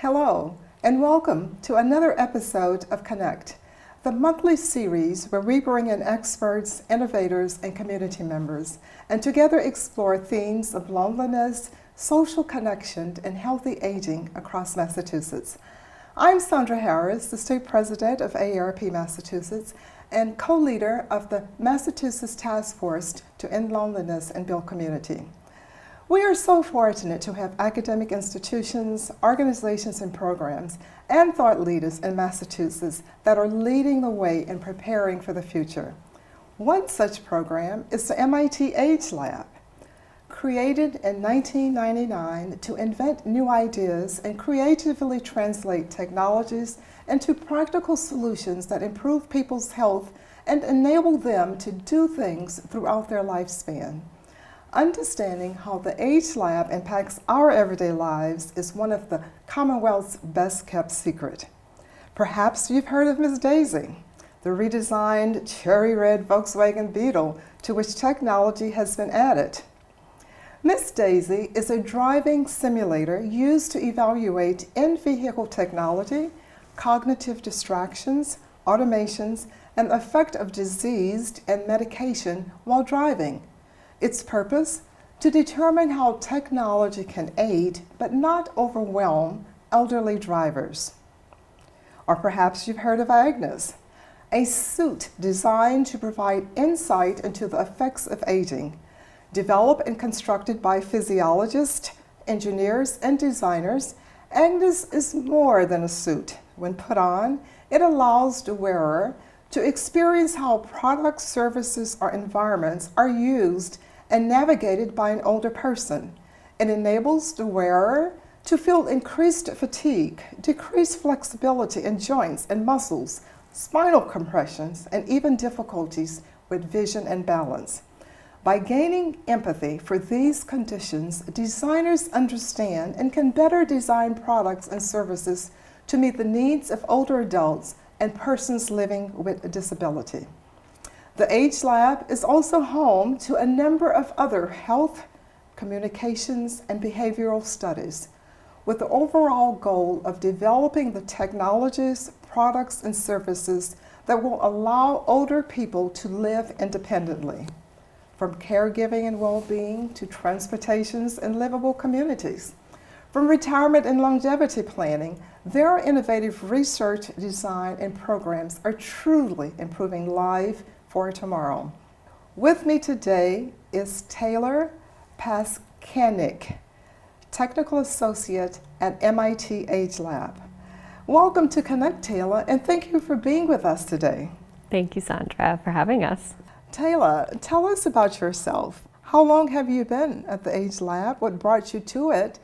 Hello, and welcome to another episode of Connect, the monthly series where we bring in experts, innovators, and community members, and together explore themes of loneliness, social connection, and healthy aging across Massachusetts. I'm Sandra Harris, the state president of AARP Massachusetts and co-leader of the Massachusetts Task Force to End Loneliness and Build Community. We are so fortunate to have academic institutions, organizations and programs, and thought leaders in Massachusetts that are leading the way in preparing for the future. One such program is the MIT AgeLab. Created in 1999 to invent new ideas and creatively translate technologies into practical solutions that improve people's health and enable them to do things throughout their lifespan. Understanding how the AgeLab impacts our everyday lives is one of the Commonwealth's best-kept secrets. Perhaps you've heard of Miss Daisy, the redesigned cherry red Volkswagen Beetle to which technology has been added. Miss Daisy is a driving simulator used to evaluate in-vehicle technology, cognitive distractions, automations, and the effect of disease and medication while driving. Its purpose? To determine how technology can aid but not overwhelm elderly drivers. Or perhaps you've heard of Agnes, a suit designed to provide insight into the effects of aging. Developed and constructed by physiologists, engineers, and designers, Agnes is more than a suit. When put on, it allows the wearer to experience how products, services, or environments are used and navigated by an older person. It enables the wearer to feel increased fatigue, decreased flexibility in joints and muscles, spinal compressions, and even difficulties with vision and balance. By gaining empathy for these conditions, designers understand and can better design products and services to meet the needs of older adults and persons living with a disability. The AgeLab is also home to a number of other health, communications, and behavioral studies, with the overall goal of developing the technologies, products, and services that will allow older people to live independently, from caregiving and well-being to transportations and livable communities. From retirement and longevity planning, their innovative research, design, and programs are truly improving life for tomorrow. With me today is Taylor Patskanick, Technical Associate at MIT AgeLab. Welcome to Connect, Taylor, and thank you for being with us today. Thank you, Sandra, for having us. Taylor, tell us about yourself. How long have you been at the AgeLab? What brought you to it?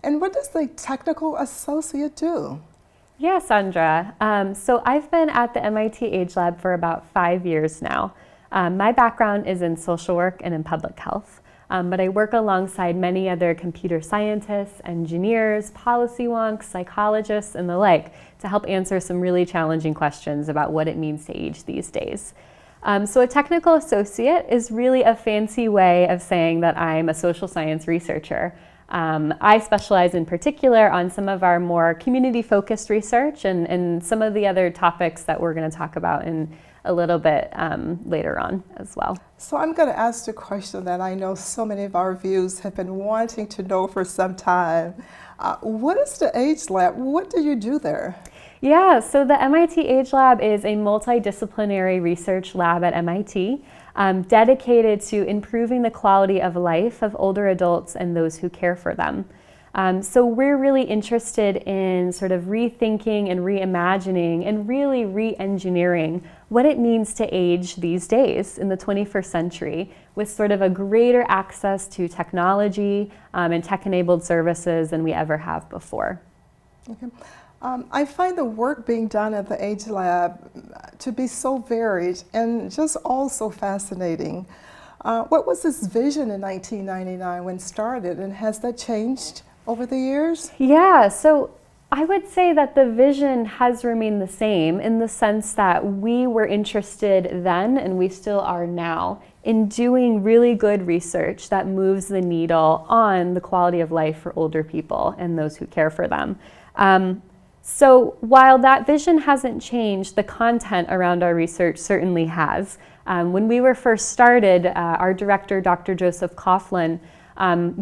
And what does the Technical Associate do? Yeah, Sandra. So I've been at the MIT AgeLab for about 5 years now. My background is in social work and in public health, but I work alongside many other computer scientists, engineers, policy wonks, psychologists, and the like to help answer some really challenging questions about what it means to age these days. So a technical associate is really a fancy way of saying that I'm a social science researcher. I specialize in particular on some of our more community-focused research and some of the other topics that we're going to talk about in a little bit later on as well. So I'm going to ask the question that I know so many of our viewers have been wanting to know for some time. What is the AgeLab? What do you do there? Yeah, so the MIT AgeLab is a multidisciplinary research lab at MIT dedicated to improving the quality of life of older adults and those who care for them. So we're really interested in sort of rethinking and reimagining and really re-engineering what it means to age these days in the 21st century with sort of a greater access to technology and tech-enabled services than we ever have before. Okay. I find the work being done at the AgeLab to be so varied and just also fascinating. What was this vision in 1999 when it started, and has that changed over the years? Yeah, so I would say that the vision has remained the same in the sense that we were interested then, and we still are now, in doing really good research that moves the needle on the quality of life for older people and those who care for them. So while that vision hasn't changed, the content around our research certainly has. When we were first started, our director, Dr. Joseph Coughlin,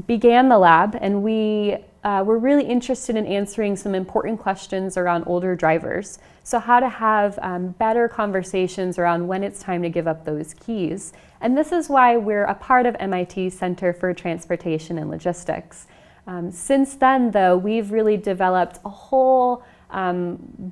began the lab, and we were really interested in answering some important questions around older drivers. So how to have better conversations around when it's time to give up those keys. And this is why we're a part of MIT Center for Transportation and Logistics. Since then, though, we've really developed a whole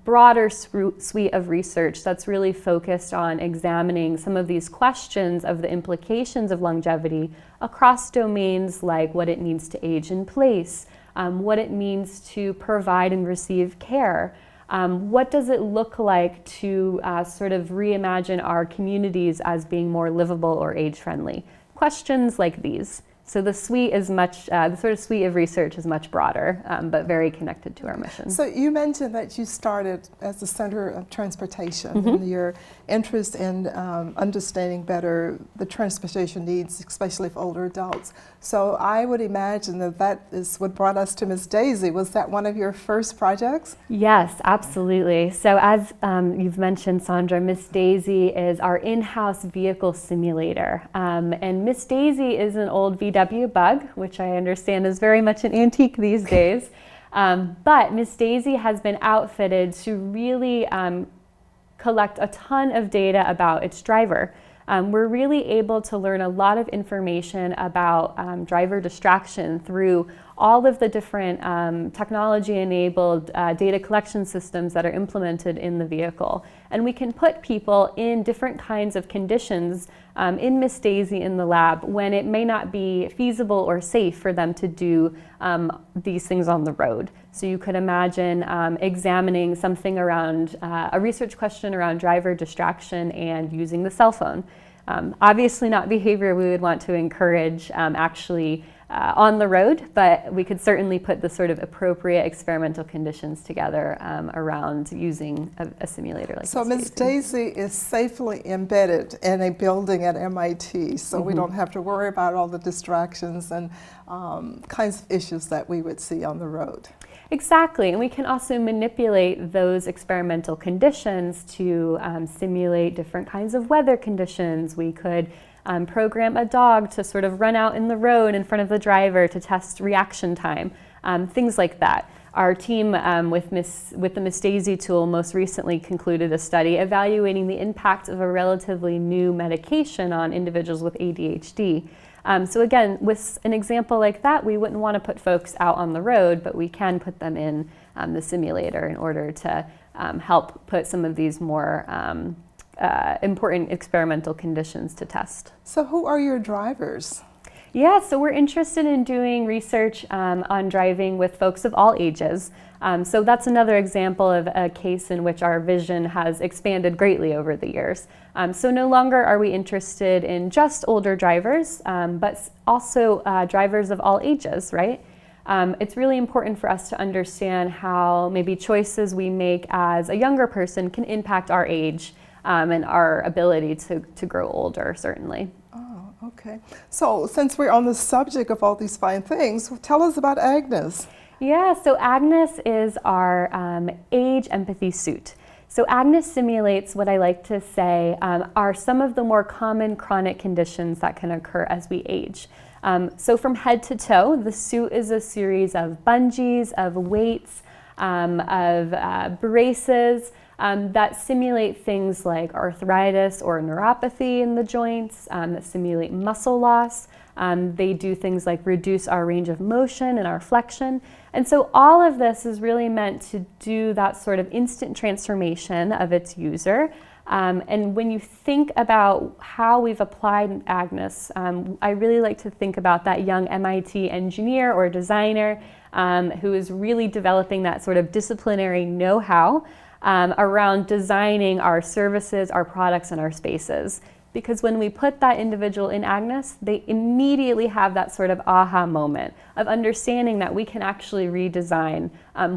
broader suite of research that's really focused on examining some of these questions of the implications of longevity across domains like what it means to age in place, what it means to provide and receive care, what does it look like to sort of reimagine our communities as being more livable or age-friendly. Questions like these. So the suite is much, the sort of suite of research is much broader, but very connected to our mission. So you mentioned that you started as the Center of Transportation, and your interest in understanding better the transportation needs, especially for older adults. So I would imagine that that is what brought us to Miss Daisy. Was that one of your first projects? Yes, absolutely. So as you've mentioned, Sandra, Miss Daisy is our in-house vehicle simulator. And Miss Daisy is an old VW Bug, which I understand is very much an antique these days. But Miss Daisy has been outfitted to really collect a ton of data about its driver. We're really able to learn a lot of information about driver distraction through all of the different technology-enabled data collection systems that are implemented in the vehicle. And we can put people in different kinds of conditions in Miss Daisy in the lab when it may not be feasible or safe for them to do these things on the road. So you could imagine examining something around a research question around driver distraction and using the cell phone. Obviously not behavior we would want to encourage actually on the road, but we could certainly put the sort of appropriate experimental conditions together around using a simulator like So Miss Daisy is safely embedded in a building at MIT, so we don't have to worry about all the distractions and kinds of issues that we would see on the road. Exactly, and we can also manipulate those experimental conditions to simulate different kinds of weather conditions. We could program a dog to sort of run out in the road in front of the driver to test reaction time, things like that. Our team with the Miss Daisy tool most recently concluded a study evaluating the impact of a relatively new medication on individuals with ADHD. So again, with an example like that, we wouldn't want to put folks out on the road, but we can put them in the simulator in order to help put some of these more important experimental conditions to test. So who are your drivers? Yeah, so we're interested in doing research on driving with folks of all ages. So that's another example of a case in which our vision has expanded greatly over the years. So no longer are we interested in just older drivers, but also drivers of all ages, right? It's really important for us to understand how maybe choices we make as a younger person can impact our age and our ability to grow older, certainly. Okay, so since we're on the subject of all these fine things, tell us about Agnes. Yeah, so Agnes is our age empathy suit. So Agnes simulates what I like to say are some of the more common chronic conditions that can occur as we age. So from head to toe, the suit is a series of bungees, of weights, of braces, that simulate things like arthritis or neuropathy in the joints, that simulate muscle loss. They do things like reduce our range of motion and our flexion. And so all of this is really meant to do that sort of instant transformation of its user. And when you think about how we've applied Agnes, I really like to think about that young MIT engineer or designer who is really developing that sort of disciplinary know-how around designing our services, our products, and our spaces. Because when we put that individual in Agnes, they immediately have that sort of aha moment of understanding that we can actually redesign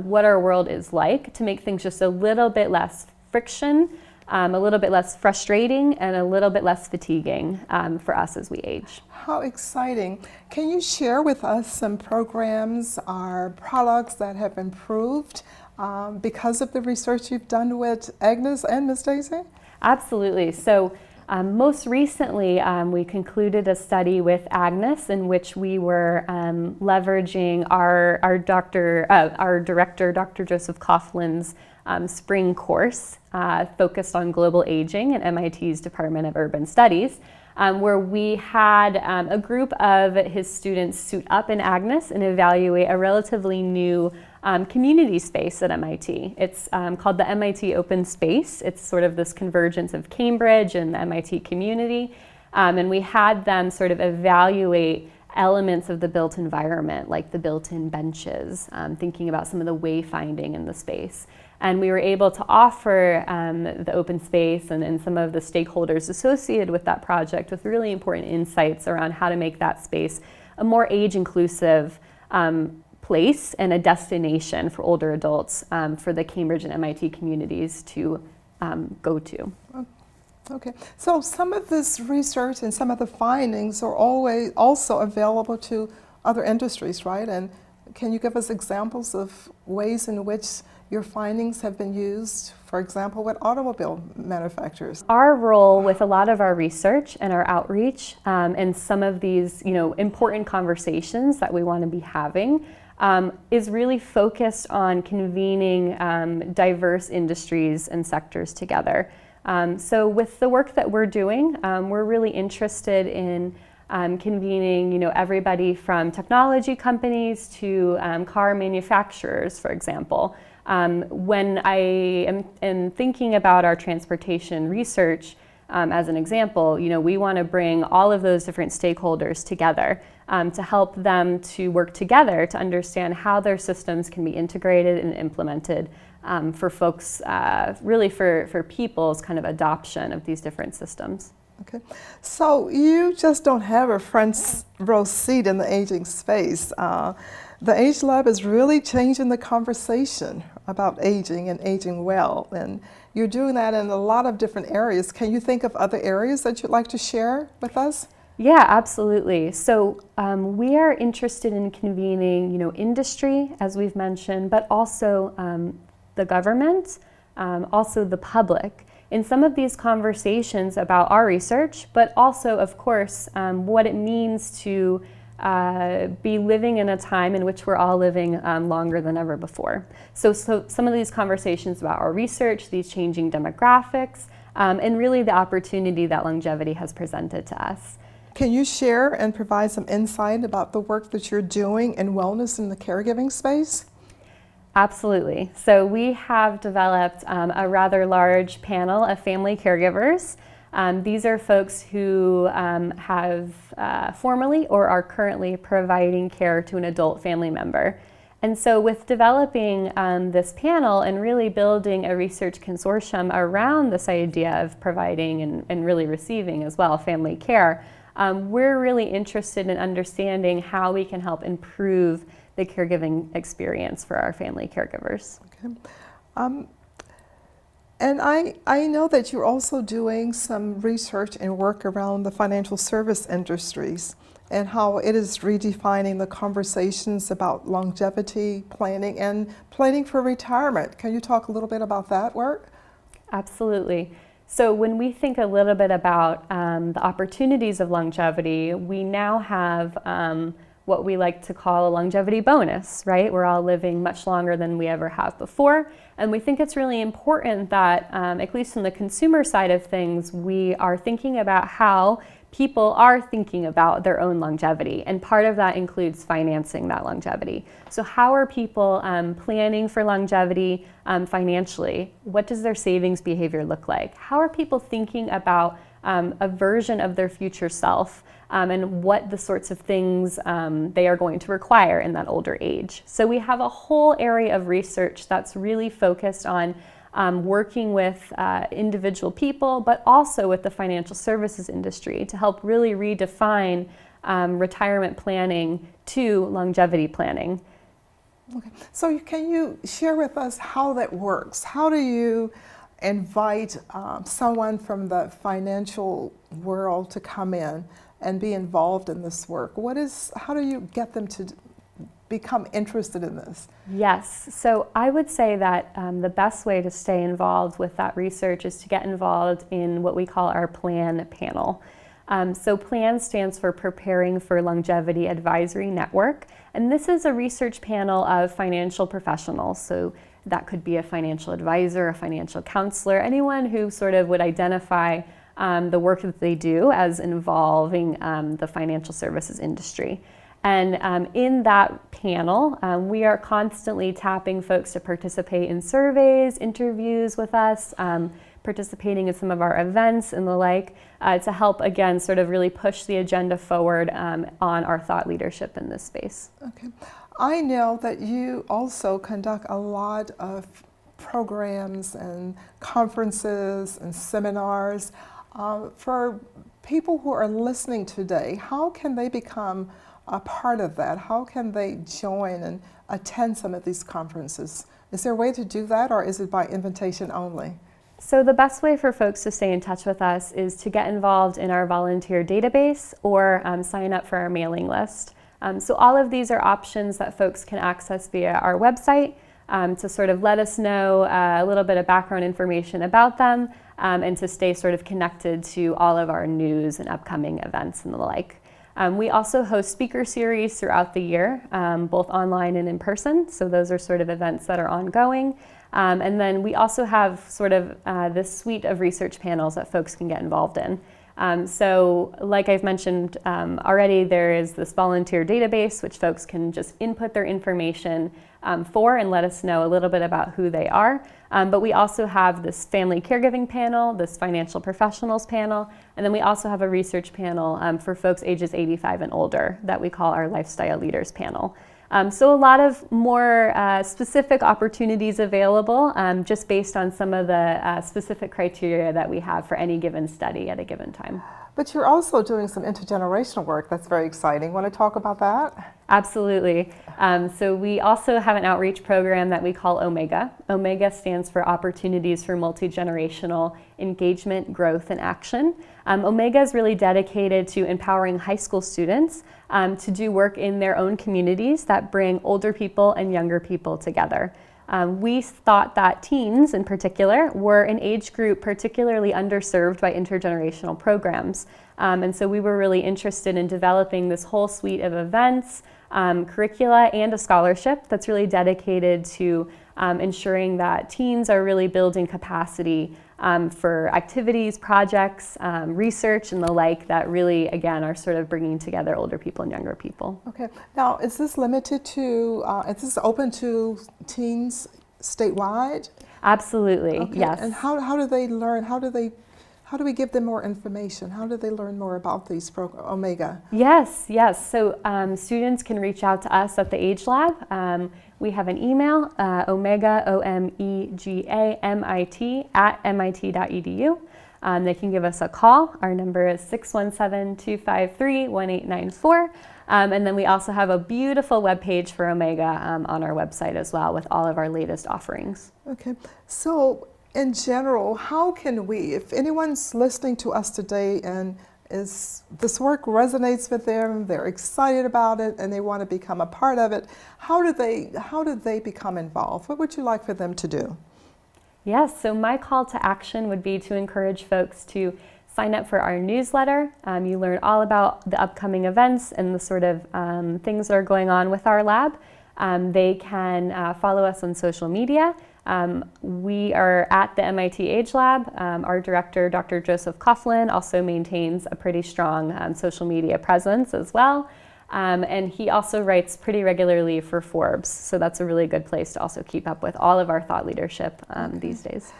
what our world is like to make things just a little bit less friction a little bit less frustrating and a little bit less fatiguing for us as we age. How exciting. Can you share with us some programs or products that have improved because of the research you've done with Agnes and Miss Daisy? Absolutely. So most recently, we concluded a study with Agnes in which we were leveraging our director, Dr. Joseph Coughlin's spring course focused on global aging at MIT's Department of Urban Studies, where we had a group of his students suit up in Agnes and evaluate a relatively new community space at MIT. It's called the MIT Open Space. It's sort of this convergence of Cambridge and the MIT community. And we had them sort of evaluate elements of the built environment, like the built-in benches, thinking about some of the wayfinding in the space. And we were able to offer the open space and some of the stakeholders associated with that project with really important insights around how to make that space a more age-inclusive place and a destination for older adults for the Cambridge and MIT communities to go to. Okay, so some of this research and some of the findings are always also available to other industries, right? And can you give us examples of ways in which your findings have been used, for example, with automobile manufacturers? Our role with a lot of our research and our outreach and some of these, important conversations that we want to be having is really focused on convening diverse industries and sectors together. So with the work that we're doing, we're really interested in convening, everybody from technology companies to car manufacturers, for example. When I am thinking about our transportation research, as an example, we want to bring all of those different stakeholders together to help them to work together to understand how their systems can be integrated and implemented for folks, really for people's kind of adoption of these different systems. Okay, so you just don't have a front row seat in the aging space. The AgeLab is really changing the conversation about aging and aging well, and you're doing that in a lot of different areas. Can you think of other areas that you'd like to share with us? Yeah, absolutely. So we are interested in convening, industry, as we've mentioned, but also the government, also the public, in some of these conversations about our research, but also, of course, what it means to be living in a time in which we're all living longer than ever before. So some of these conversations about our research, these changing demographics, and really the opportunity that longevity has presented to us. Can you share and provide some insight about the work that you're doing in wellness in the caregiving space? Absolutely. So we have developed a rather large panel of family caregivers. These are folks who have formerly or are currently providing care to an adult family member. And so with developing this panel and really building a research consortium around this idea of providing and really receiving as well family care, we're really interested in understanding how we can help improve the caregiving experience for our family caregivers. Okay. And I know that you're also doing some research and work around the financial service industries and how it is redefining the conversations about longevity planning and planning for retirement. Can you talk a little bit about that work? Absolutely. So when we think a little bit about the opportunities of longevity, we now have what we like to call a longevity bonus, right? We're all living much longer than we ever have before. And we think it's really important that, at least from the consumer side of things, we are thinking about how people are thinking about their own longevity. And part of that includes financing that longevity. So how are people planning for longevity financially? What does their savings behavior look like? How are people thinking about a version of their future self and what the sorts of things they are going to require in that older age? So we have a whole area of research that's really focused on working with individual people, but also with the financial services industry to help really redefine retirement planning to longevity planning. Okay. So can you share with us how that works? How do you invite someone from the financial world to come in and be involved in this work? How do you get them to become interested in this? Yes, so I would say that the best way to stay involved with that research is to get involved in what we call our PLAN panel. So PLAN stands for Preparing for Longevity Advisory Network, and this is a research panel of financial professionals. So that could be a financial advisor, a financial counselor, anyone who sort of would identify the work that they do as involving the financial services industry. And in that panel, we are constantly tapping folks to participate in surveys, interviews with us, participating in some of our events and the like, to help, again, sort of really push the agenda forward on our thought leadership in this space. Okay. I know that you also conduct a lot of programs and conferences and seminars. For people who are listening today, how can they become a part of that? How can they join and attend some of these conferences? Is there a way to do that, or is it by invitation only? So the best way for folks to stay in touch with us is to get involved in our volunteer database or sign up for our mailing list. So all of these are options that folks can access via our website to sort of let us know a little bit of background information about them and to stay sort of connected to all of our news and upcoming events and the like. We also host speaker series throughout the year, both online and in person. So those are sort of events that are ongoing. And then we also have sort of this suite of research panels that folks can get involved in. So like I've mentioned already, there is this volunteer database which folks can just input their information for and let us know a little bit about who they are. But we also have this family caregiving panel, this financial professionals panel, and then we also have a research panel for folks ages 85 and older that we call our lifestyle leaders panel. So a lot of more specific opportunities available just based on some of the specific criteria that we have for any given study at a given time. But you're also doing some intergenerational work that's very exciting. Want to talk about that? Absolutely. So we also have an outreach program that we call Omega. Omega stands for Opportunities for Multi-Generational Engagement, Growth, and Action. Omega is really dedicated to empowering high school students to do work in their own communities that bring older people and younger people together. We thought that teens in particular were an age group particularly underserved by intergenerational programs. And so we were really interested in developing this whole suite of events, curricula, and a scholarship that's really dedicated to ensuring that teens are really building capacity for activities, projects, research, and the like that really, again, are sort of bringing together older people and younger people. Okay. Now, is this limited to, is this open to teens statewide? Absolutely, Okay. yes. And how do they learn? How do we give them more information? How do they learn more about these programs, Omega? Yes. So students can reach out to us at the AgeLab. We have an email, omega, OMEGA, MIT, @mit.edu. They can give us a call. Our number is 617-253-1894. And then we also have a beautiful webpage for Omega on our website as well with all of our latest offerings. Okay. So in general, how can we, if anyone's listening to us today and this work resonates with them, they're excited about it, and they want to become a part of it, how do they become involved? What would you like for them to do? Yes, so my call to action would be to encourage folks to sign up for our newsletter. You learn all about the upcoming events and the sort of things that are going on with our lab. They can follow us on social media. We are at the MIT AgeLab. Our director, Dr. Joseph Coughlin, also maintains a pretty strong social media presence as well. And he also writes pretty regularly for Forbes, so that's a really good place to also keep up with all of our thought leadership these days.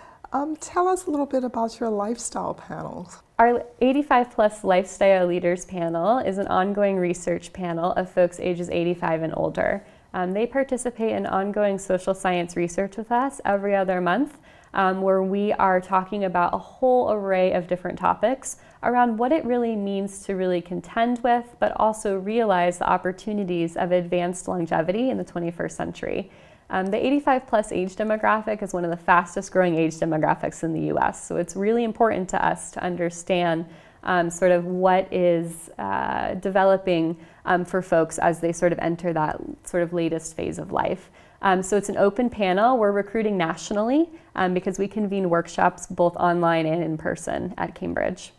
Tell us a little bit about your lifestyle panels. Our 85 plus lifestyle leaders panel is an ongoing research panel of folks ages 85 and older. They participate in ongoing social science research with us every other month, where we are talking about a whole array of different topics around what it really means to really contend with, but also realize the opportunities of advanced longevity in the 21st century. The 85 plus age demographic is one of the fastest growing age demographics in the US. So it's really important to us to understand sort of what is developing for folks as they sort of enter that sort of latest phase of life. So it's an open panel. We're recruiting nationally because we convene workshops both online and in person at Cambridge.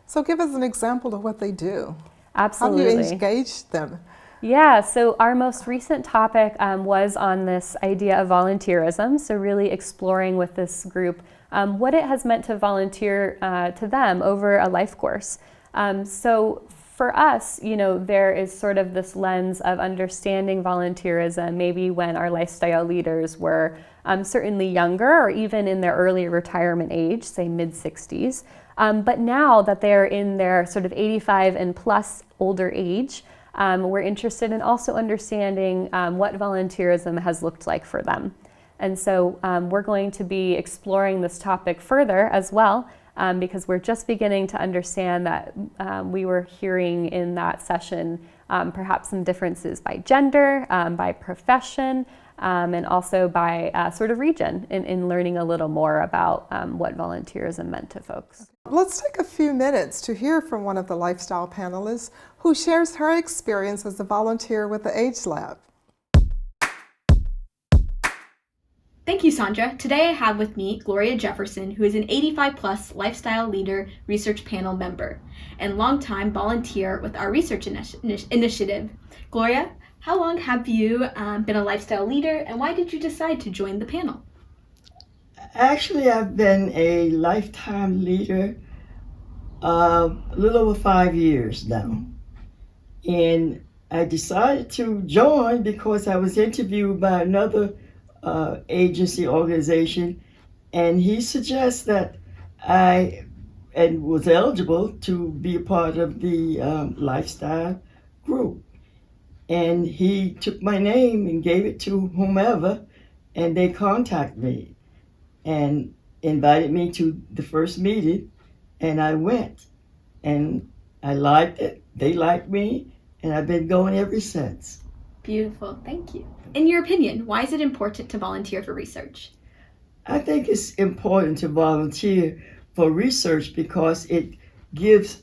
So give us an example of what they do. Absolutely. How do you engage them? Yeah, so our most recent topic was on this idea of volunteerism, so really exploring with this group what it has meant to volunteer to them over a life course. So for us, you know, there is sort of this lens of understanding volunteerism, maybe when our lifestyle leaders were certainly younger or even in their early retirement age, say mid-60s. But now that they're in their sort of 85 and plus older age, we're interested in also understanding what volunteerism has looked like for them. And so we're going to be exploring this topic further as well, because we're just beginning to understand that we were hearing in that session perhaps some differences by gender, by profession, and also by sort of region in learning a little more about what volunteerism meant to folks. Let's take a few minutes to hear from one of the lifestyle panelists who shares her experience as a volunteer with the AgeLab. Thank you, Sandra. Today I have with me Gloria Jefferson, who is an 85-plus lifestyle leader research panel member and longtime volunteer with our research initiative. Gloria, how long have you been a lifestyle leader, and why did you decide to join the panel? Actually, I've been a lifetime leader a little over 5 years now. And I decided to join because I was interviewed by another agency organization, and he suggests that I was eligible to be a part of the lifestyle group. And he took my name and gave it to whomever, and they contacted me and invited me to the first meeting, and I went. And I liked it, they liked me, and I've been going ever since. Beautiful, thank you. In your opinion, why is it important to volunteer for research? I think it's important to volunteer for research because it gave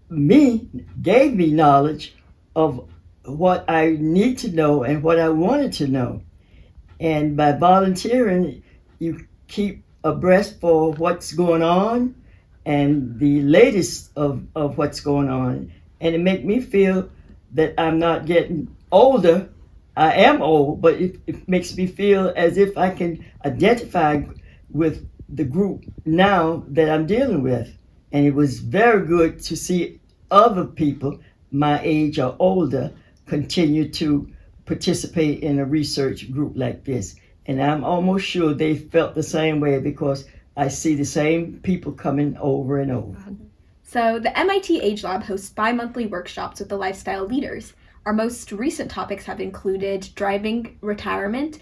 me knowledge of what I need to know and what I wanted to know. And by volunteering, you keep abreast for what's going on and the latest of what's going on. And it makes me feel that I'm not getting older. I am old, but it makes me feel as if I can identify with the group now that I'm dealing with. And it was very good to see other people my age or older continue to participate in a research group like this. And I'm almost sure they felt the same way because I see the same people coming over and over. So the MIT AgeLab hosts bi-monthly workshops with the lifestyle leaders. Our most recent topics have included driving retirement,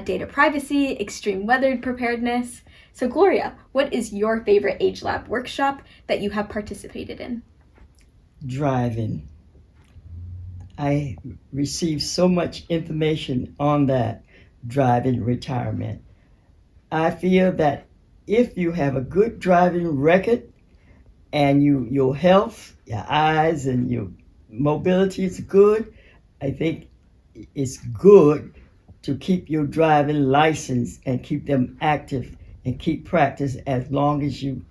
data privacy, extreme weather preparedness. So Gloria, what is your favorite AgeLab workshop that you have participated in? Driving. I received so much information on that, driving retirement. I feel that if you have a good driving record and your health, your eyes and your mobility is good, I think it's good to keep your driving license and keep them active and keep practice as long as you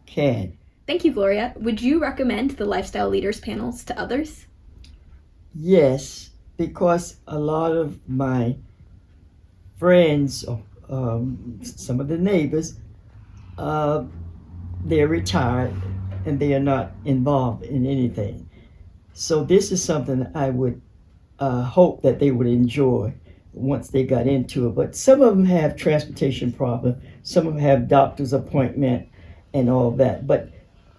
can. Thank you, Gloria. Would you recommend the Lifestyle Leaders panels to others? Yes, because a lot of my friends, some of the neighbors, they're retired and they are not involved in anything. So this is something I would hope that they would enjoy once they got into it. But some of them have transportation problems, some of them have doctor's appointment and all that. But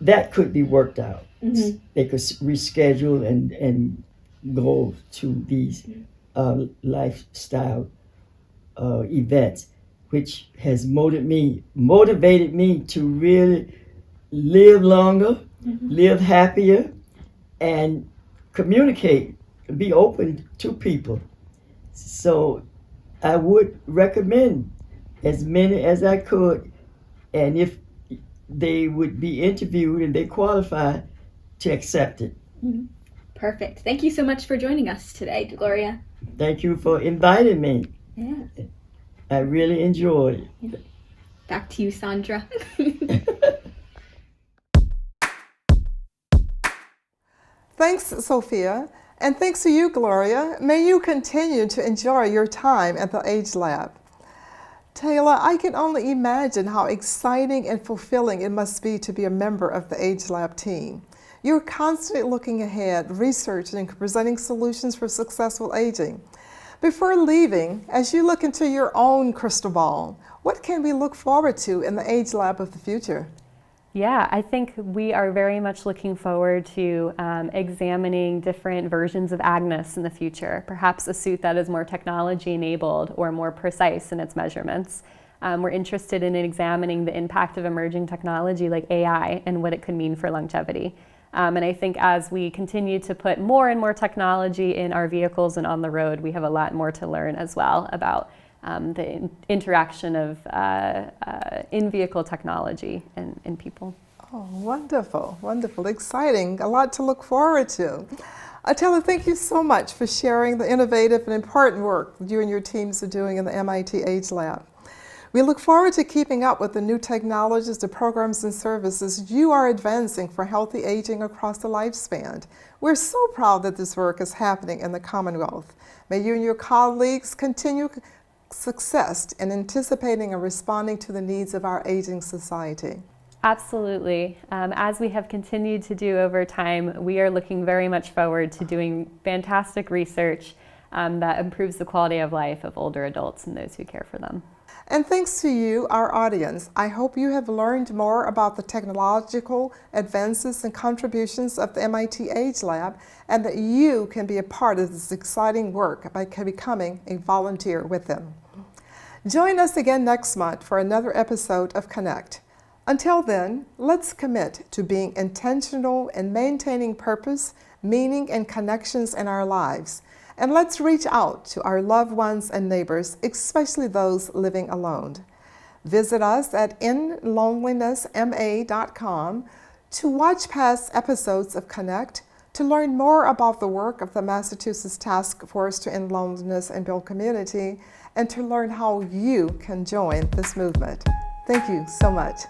that could be worked out. Mm-hmm. They could reschedule and go to these lifestyle events, which has motivated me to really live longer, mm-hmm. live happier, and communicate, be open to people. So I would recommend as many as I could, and if they would be interviewed and they qualify, to accept it. Perfect. Thank you so much for joining us today, Gloria. Thank you for inviting me. Yeah. I really enjoyed it. Back to you, Sandra. Thanks, Sophia, and thanks to you, Gloria. May you continue to enjoy your time at the AgeLab. Taylor, I can only imagine how exciting and fulfilling it must be to be a member of the AgeLab team. You're constantly looking ahead, researching and presenting solutions for successful aging. Before leaving, as you look into your own crystal ball, what can we look forward to in the AgeLab of the future? Yeah, I think we are very much looking forward to examining different versions of Agnes in the future, perhaps a suit that is more technology enabled or more precise in its measurements. We're interested in examining the impact of emerging technology like AI and what it could mean for longevity. And I think as we continue to put more and more technology in our vehicles and on the road, we have a lot more to learn as well about the interaction of in-vehicle technology and people. Oh, wonderful, wonderful, exciting, a lot to look forward to. Taylor, thank you so much for sharing the innovative and important work you and your teams are doing in the MIT AgeLab. We look forward to keeping up with the new technologies, the programs and services you are advancing for healthy aging across the lifespan. We're so proud that this work is happening in the Commonwealth. May you and your colleagues continue success in anticipating and responding to the needs of our aging society. Absolutely. As we have continued to do over time, we are looking very much forward to doing fantastic research that improves the quality of life of older adults and those who care for them. And thanks to you, our audience, I hope you have learned more about the technological advances and contributions of the MIT AgeLab, and that you can be a part of this exciting work by becoming a volunteer with them. Join us again next month for another episode of Connect. Until then, let's commit to being intentional in maintaining purpose, meaning, and connections in our lives. And let's reach out to our loved ones and neighbors, especially those living alone. Visit us at inlonelinessma.com to watch past episodes of Connect, to learn more about the work of the Massachusetts Task Force to End Loneliness and Build Community, and to learn how you can join this movement. Thank you so much.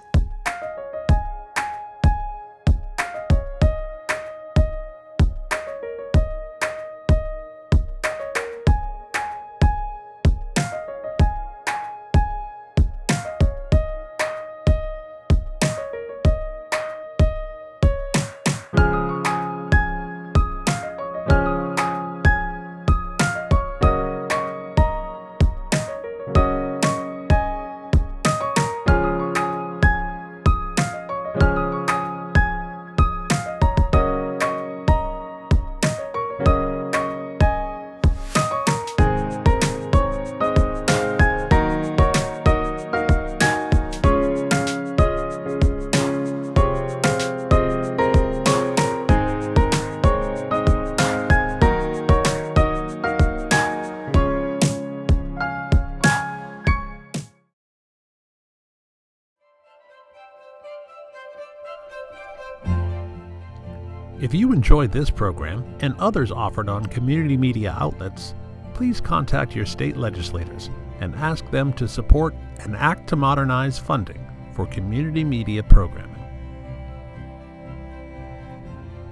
If you enjoyed this program and others offered on community media outlets, please contact your state legislators and ask them to support an act to modernize funding for community media programming.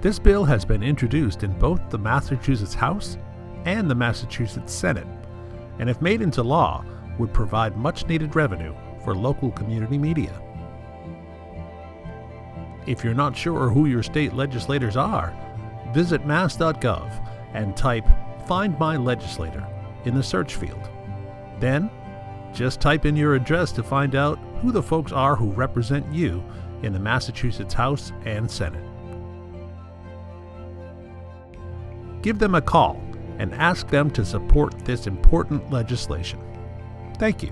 This bill has been introduced in both the Massachusetts House and the Massachusetts Senate, and if made into law, would provide much-needed revenue for local community media. If you're not sure who your state legislators are, visit mass.gov and type "Find My Legislator" in the search field. Then, just type in your address to find out who the folks are who represent you in the Massachusetts House and Senate. Give them a call and ask them to support this important legislation. Thank you.